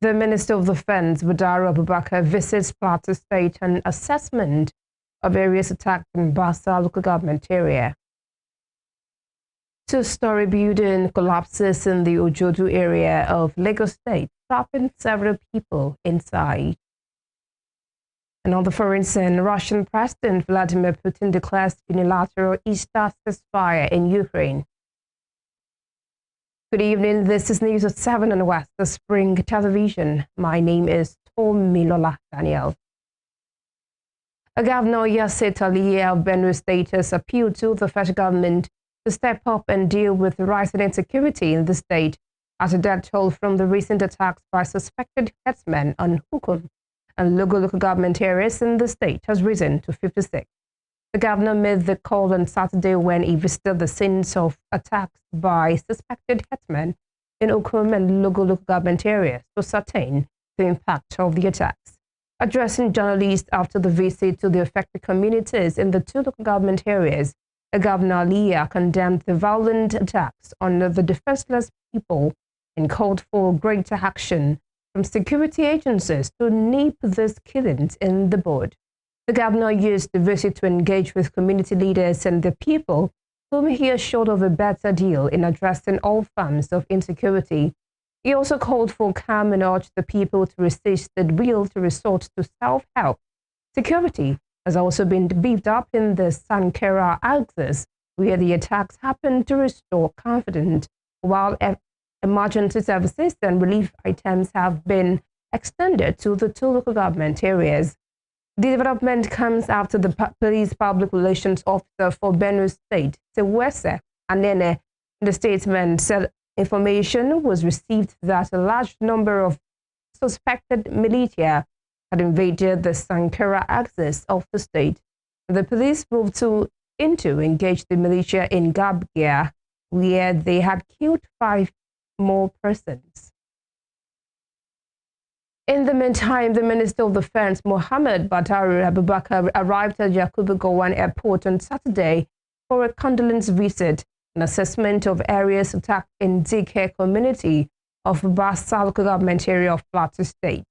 The Minister of Defense, Badara Abubakar, visits Plateau State on assessment of areas attacked in Basa local government area. Two-story building collapses in the Ojodu area of Lagos State, trapping several people inside. And on the foreign scene, Russian President Vladimir Putin declares unilateral Easter ceasefire in Ukraine. Good evening, this is News at 7 on West the Spring Television. My name is Tomilola Daniel. Governor Hyacinth Alia of Benue State has appealed to the federal government to step up and deal with the rising insecurity in the state as a death toll from the recent attacks by suspected herdsmen on Hukum and local government areas in the state has risen to 56. The governor made the call on Saturday when he visited the scenes of attacks by suspected herdsmen in Hukum and local government areas to ascertain the impact of the attacks. Addressing journalists after the visit to the affected communities in the two local government areas, Governor Alia condemned the violent attacks on the defenseless people and called for greater action from security agencies to nip these killings in the bud. The governor used the visit to engage with community leaders and the people whom he assured of a better deal in addressing all forms of insecurity. He also called for calm and urged the people to resist the will to resort to self-help. Security has also been beefed up in the Sankera axis, where the attacks happened to restore confidence, while emergency services and relief items have been extended to the two local government areas. The development comes after the police public relations officer for Benue State, Sewese Anene, in the statement said information was received that a large number of suspected militia had invaded the Sankera axis of the state. The police moved to engage the militia in Gabgia, where they had killed 5 more persons. In the meantime, the Minister of Defense, Mohammed Badara Abubakar, arrived at Yakubu Gowon Airport on Saturday for a condolence visit and assessment of areas attacked in Dike community of Basa local government area of Plateau State.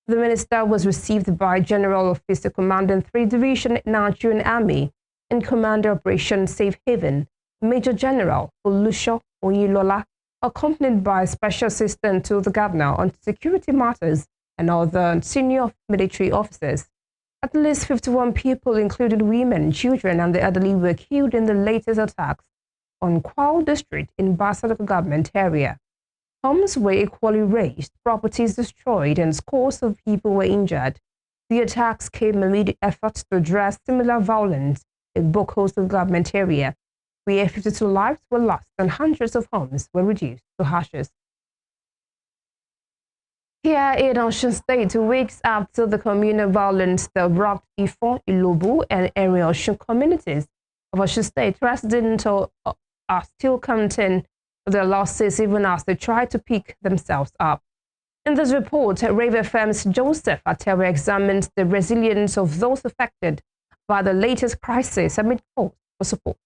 The minister was received by General Officer Commanding 3 Division Nigerian Army and Commander Operation Safe Haven, Major General Olusho Oyilola, accompanied by Special Assistant to the Governor on Security Matters and other senior military officers. At least 51 people, including women, children, and the elderly, were killed in the latest attacks on Kwao District in Basa local government area. Homes were equally razed, properties destroyed, and scores of people were injured. The attacks came amid efforts to address similar violence in Boko's government area, where 52 lives were lost and hundreds of homes were reduced to ashes. Here in Osun State, 2 weeks after the communal violence that rocked Ifon, Ilobu, and area Osun communities of Osun State, residents are still counting their losses even as they try to pick themselves up. In this report, Rave FM's Joseph Atewe examines the resilience of those affected by the latest crisis amid calls for support.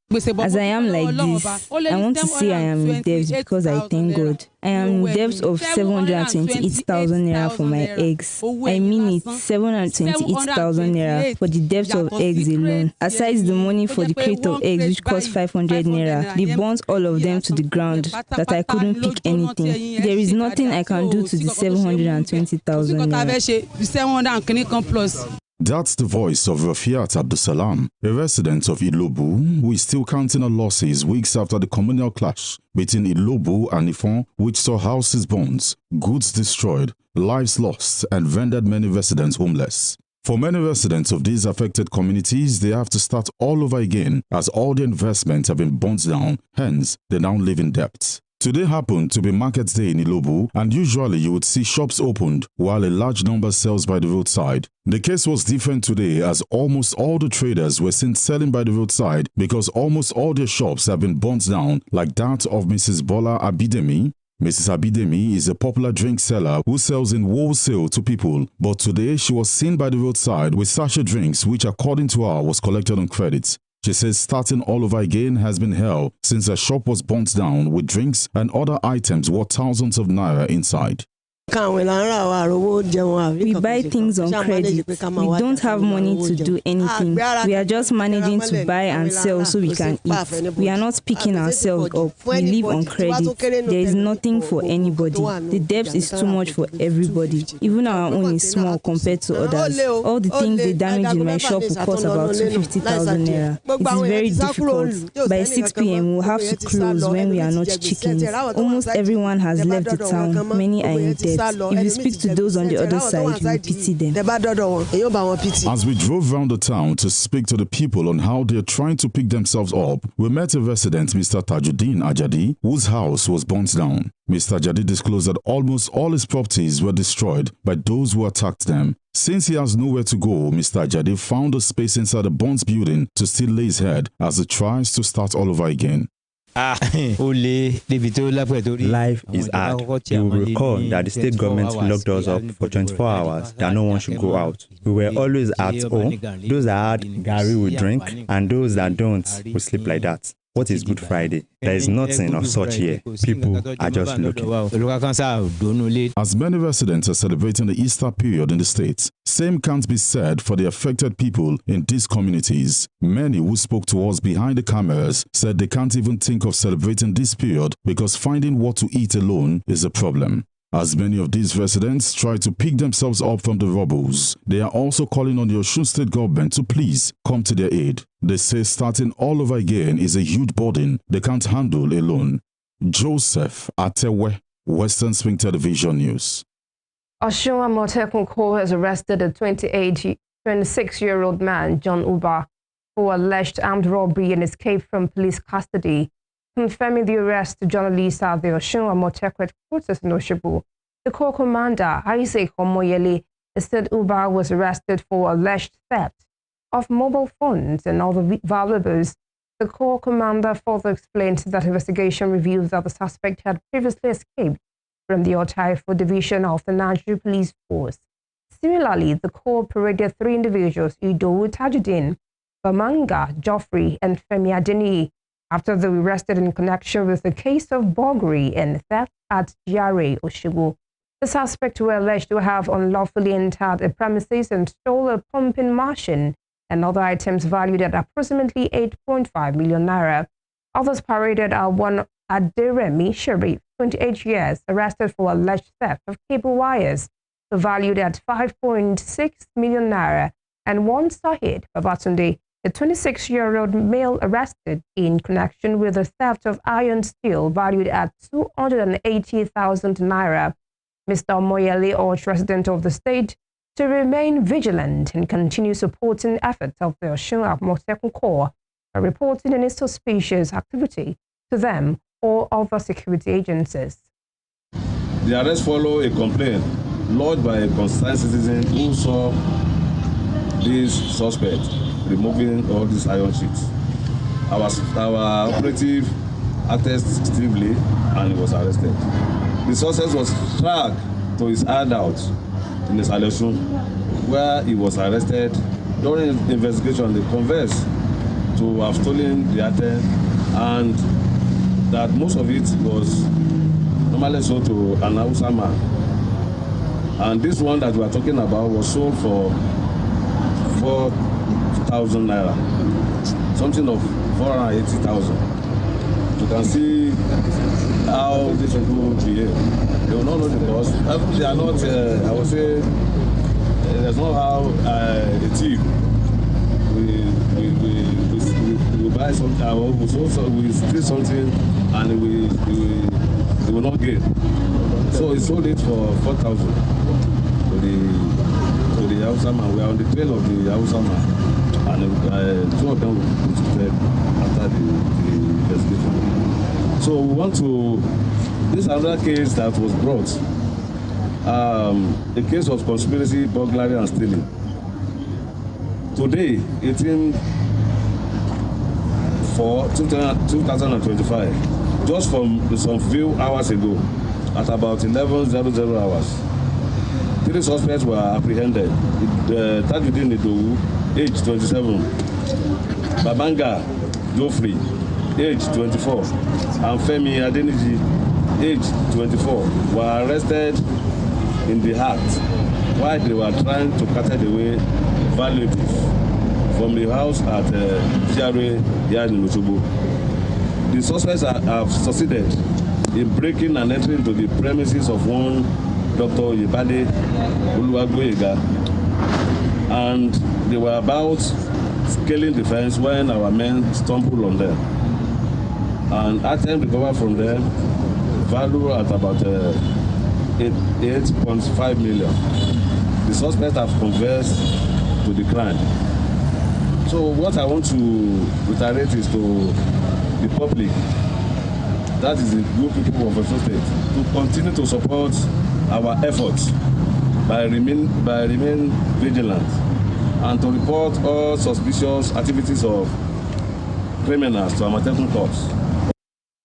As I am like this, I want to say I am in debt because I thank God. I am in debt of 728,000 naira for my eggs. I mean it, 728,000 naira for the debt of eggs alone. Aside the money for the crate of eggs which cost 500 naira, they burnt all of them to the ground that I couldn't pick anything. There is nothing I can do to the 720,000 naira. That's the voice of Rafiat Abdusalam, a resident of Ilobu, who is still counting her losses weeks after the communal clash between Ilobu and Ifon, which saw houses burnt, goods destroyed, lives lost, and rendered many residents homeless. For many residents of these affected communities, they have to start all over again as all their investments have been burnt down, hence they now live in debt. Today happened to be market day in Ilobu, and usually you would see shops opened while a large number sells by the roadside. The case was different today as almost all the traders were seen selling by the roadside because almost all their shops have been burnt down, like that of Mrs. Bola Abidemi. Mrs. Abidemi is a popular drink seller who sells in wholesale to people, but today she was seen by the roadside with sachet drinks which according to her was collected on credit. She says starting all over again has been hell since her shop was burnt down with drinks and other items worth thousands of naira inside. We buy things on credit. We don't have money to do anything. We are just managing to buy and sell so we can eat. We are not picking ourselves up. We live on credit. There is nothing for anybody. The debt is too much for everybody. Even our own is small compared to others. All the things they damage in my shop will cost about 250,000 naira. It is very difficult. By 6 p.m. we'll have to close when we are not chickens. Almost everyone has left the town. Many are in debt. If you speak to those on the other side, you will pity them. As we drove around the town to speak to the people on how they are trying to pick themselves up, we met a resident, Mr. Tajuddin Ajadi, whose house was burnt down. Mr. Ajadi disclosed that almost all his properties were destroyed by those who attacked them. Since he has nowhere to go, Mr. Ajadi found a space inside the burnt building to still lay his head as he tries to start all over again. Life is hard. You will recall that the state government locked us up for 24 hours, that no one should go out. We were always at home. Those that had gari will drink, and those that don't will sleep like that. What is Good Friday? There is nothing of such here. People are just looking. As many residents are celebrating the Easter period in the state, same can't be said for the affected people in these communities. Many who spoke to us behind the cameras said they can't even think of celebrating this period because finding what to eat alone is a problem. As many of these residents try to pick themselves up from the rubbles, they are also calling on the Osun State government to please come to their aid. They say starting all over again is a huge burden they can't handle alone. Joseph Atewe, Western Swing Television News. Osun Amotekun Corps has arrested a 26-year-old man, John Uba, for alleged armed robbery and escape from police custody. Confirming the arrest to journalists at the Osun Amotekun headquarters in Osogbo, the Corps commander, Hyacinth Alia, said Uba was arrested for alleged theft of mobile phones and other valuables. The Corps commander further explained that investigation reveals that the suspect had previously escaped from the Otaifo division of the Nigeria Police Force. Similarly, the Corps paraded 3 individuals, Idowu Tajuddin, Bamanga Geoffrey, and Femi Adeniyi, after they were arrested in connection with a case of burglary and theft at GRA Osogbo. The suspects were alleged to have unlawfully entered a premises and stole a pumping machine and other items valued at approximately 8.5 million naira. Others paraded are one Aderemi Sharif, 28 years, arrested for alleged theft of cable wires valued at 5.6 million naira, and one Sahid Babatunde, a 26-year-old male, arrested in connection with the theft of iron steel valued at 280,000 naira. Mr. Moyele urged residents of the state to remain vigilant and continue supporting efforts of the Osun Amotekun Corps by reporting any suspicious activity to them or other security agencies. The arrest followed a complaint lodged by a concerned citizen who saw this suspect removing all these iron sheets. Our operative acted swiftly and he was arrested. The suspect was tracked to his hideout in Osun, where he was arrested. During the investigation, they confessed to have stolen the item and that most of it was normally sold to an Hausa man. And this one that we are talking about was sold for 4,000 naira, something of 480,000. You can see how these people behave. They will not know the cost. They are not, I would say, there's not how a thief we buy something, we steal something and we will not gain. So he sold it for 4,000 to the Hausa man. We are on the trail of the Hausa man, and 2 of them were arrested after the investigation. So we want to. This is another case that was brought. A case of conspiracy, burglary, and stealing. Today, 18/4/2025, just from some few hours ago, at about 11:00 hours, 3 suspects were apprehended. Tajuddin Idowu, age 27, Babanga Geoffrey, age 24, and Femi Adeniji, age 24, were arrested in the act while they were trying to carted away valuables from the house at GRA Yard in Osogbo. The suspects have succeeded in breaking and entering into the premises of one Dr. Yebade Oluwagoyega, and they were about scaling the fence when our men stumbled on them. And items recovered from them value at about 8.5 million. The suspects have confessed to the crime. So what I want to reiterate is to the public, that is the good people of Benue State, to continue to support our efforts by remain vigilant and to report all suspicious activities of criminals to Amatekun courts.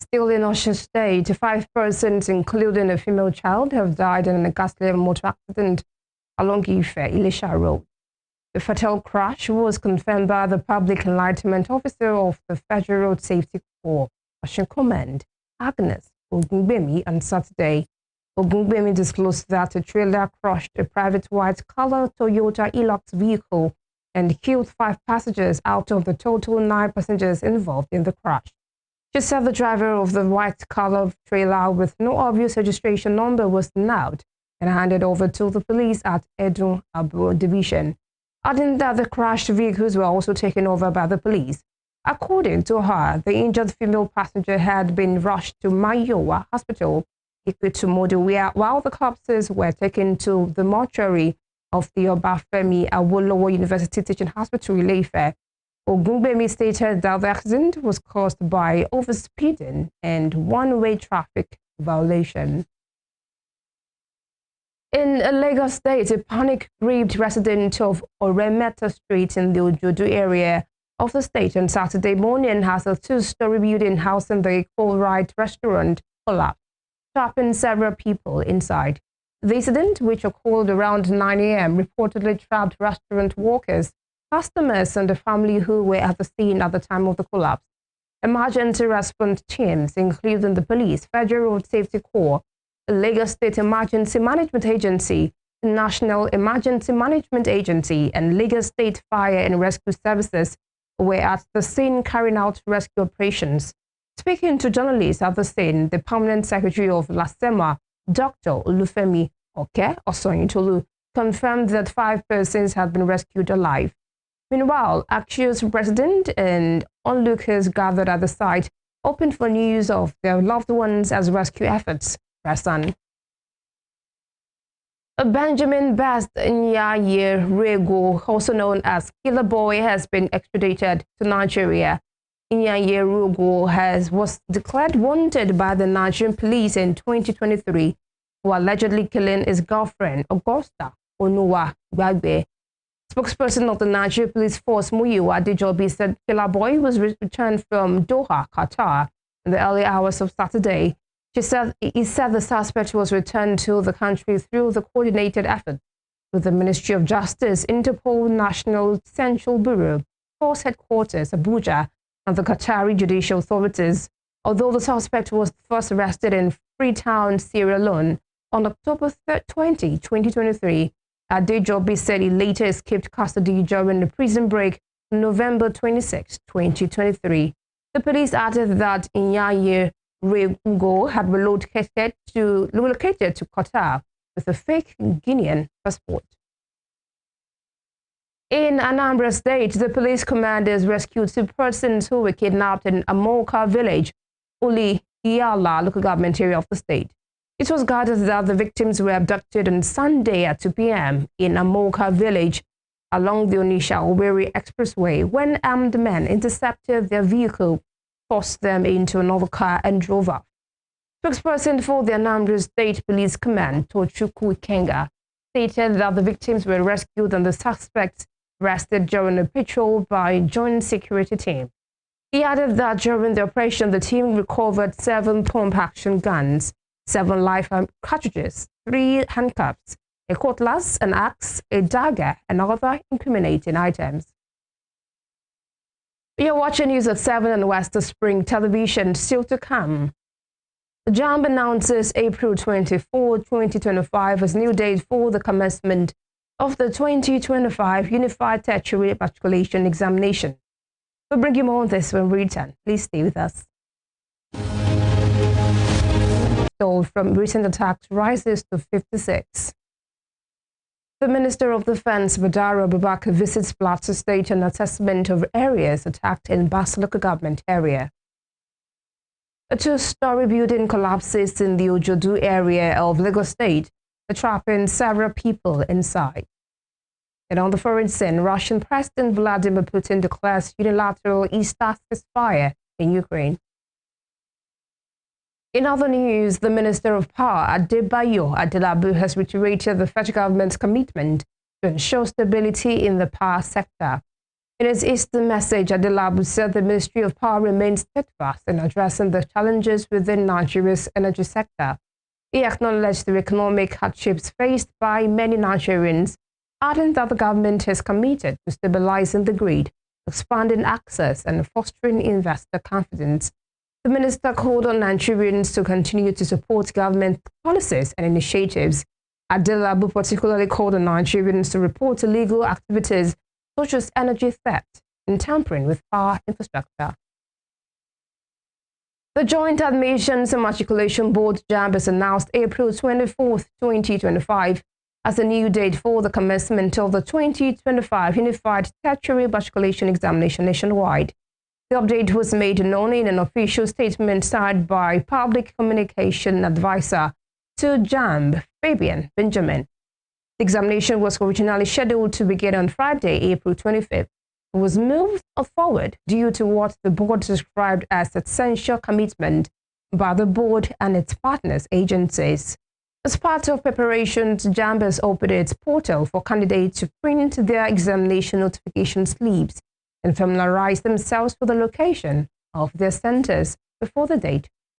Still in Osun State, 5 persons, including a female child, have died in a ghastly motor accident along Ife-Ilesha Road. The fatal crash was confirmed by the Public Enlightenment Officer of the Federal Road Safety Corps, Osun Command, Agnes Ogungbemi, on Saturday. Ogungbemi disclosed that a trailer crushed a private white-collar Toyota Hilux vehicle and killed 5 passengers out of the total 9 passengers involved in the crash. She said the driver of the white-collar trailer with no obvious registration number was nabbed and handed over to the police at Edun Abo Division, adding that the crashed vehicles were also taken over by the police. According to her, the injured female passenger had been rushed to Mayowa Hospital, Ikutumodu, while the corpses were taken to the mortuary of the Obafemi Awolowo University Teaching Hospital, Ile-Ife. Ogungbemi stated that the accident was caused by overspeeding and one-way traffic violation. In Lagos State, a panic-gripped resident of Oremeta Street in the Ojodu area of the state on Saturday morning has a 2-story building housing the Colruyt restaurant collapsed, trapping several people inside. The incident, which occurred around 9 a.m., reportedly trapped restaurant workers, customers, and the family who were at the scene at the time of the collapse. Emergency response teams, including the police, Federal Road Safety Corps, Lagos State Emergency Management Agency, National Emergency Management Agency, and Lagos State Fire and Rescue Services, were at the scene carrying out rescue operations. Speaking to journalists at the scene, the permanent secretary of LASEMA, Dr. Olufemi Oke Osoyintolu, confirmed that 5 persons had been rescued alive. Meanwhile, accused residents and onlookers gathered at the site, hoping for news of their loved ones as rescue efforts press on. Benjamin Best Nyaye Rego, also known as Killer Boy, has been extradited to Nigeria. Nyaye Rego was declared wanted by the Nigerian police in 2023 for allegedly killing his girlfriend, Augusta Onuwa Gbagbe. Spokesperson of the Nigerian Police Force, Muyiwa Adejobi, said Killer Boy was returned from Doha, Qatar, in the early hours of Saturday. He said the suspect was returned to the country through the coordinated effort with the Ministry of Justice, Interpol, National Central Bureau, Force Headquarters, Abuja, and the Qatari judicial authorities. Although the suspect was first arrested in Freetown, Sierra Leone on October 20, 2023, Adejobi said he later escaped custody during the prison break on November 26, 2023. The police added that Nyaye Rego had relocated to Qatar with a fake Guinean passport. In Anambra State, the police commanders rescued 2 persons who were kidnapped in Amoka village, Uli Iyala, local government area of the state. It was gathered that the victims were abducted on Sunday at 2 p.m. in Amoka village along the Onitsha-Owerri Expressway when armed men intercepted their vehicle, tossed them into another car, and drove off. Spokesperson for the Anambra State Police Command, Tochukwu Ikenga, stated that the victims were rescued and the suspects arrested during a patrol by a joint security team. He added that during the operation, the team recovered 7 pump-action guns, 7 live cartridges, 3 handcuffs, a cutlass, an axe, a dagger, and other incriminating items. You're watching news at 7 on West Spring Television. Still to come. JAMB announces April 24, 2025 as new date for the commencement of the 2025 Unified Tertiary Matriculation Examination. We'll bring you more on this when we return. Please stay with us. Toll from recent attacks rises to 56. The Minister of Defense, Badara Abubakar, visits Plateau State on assessment of areas attacked in Basa local government area. A two-story building collapses in the Ojodu area of Lagos State, trapping several people inside. And on the foreign scene, Russian President Vladimir Putin declares unilateral East ceasefire in Ukraine. In other news, the Minister of Power, Adebayo Adelabu, has reiterated the federal government's commitment to ensure stability in the power sector. In his Easter message, Adelabu said the Ministry of Power remains steadfast in addressing the challenges within Nigeria's energy sector. He acknowledged the economic hardships faced by many Nigerians, adding that the government is committed to stabilizing the grid, expanding access, and fostering investor confidence. The minister called on Nigerians to continue to support government policies and initiatives. Adelabu particularly called on Nigerians to report illegal activities such as energy theft and tampering with power infrastructure. The Joint Admissions and Matriculation Board JAMB has announced April 24, 2025 as a new date for the commencement of the 2025 Unified Tertiary Matriculation Examination nationwide. The update was made known in an official statement signed by Public Communication Advisor to JAMB, Fabian Benjamin. The examination was originally scheduled to begin on Friday, April 25th. It was moved forward due to what the board described as essential commitment by the board and its partners agencies. As part of preparations, JAMB has opened its portal for candidates to print their examination notification slips and familiarize themselves with the location of their centers before the date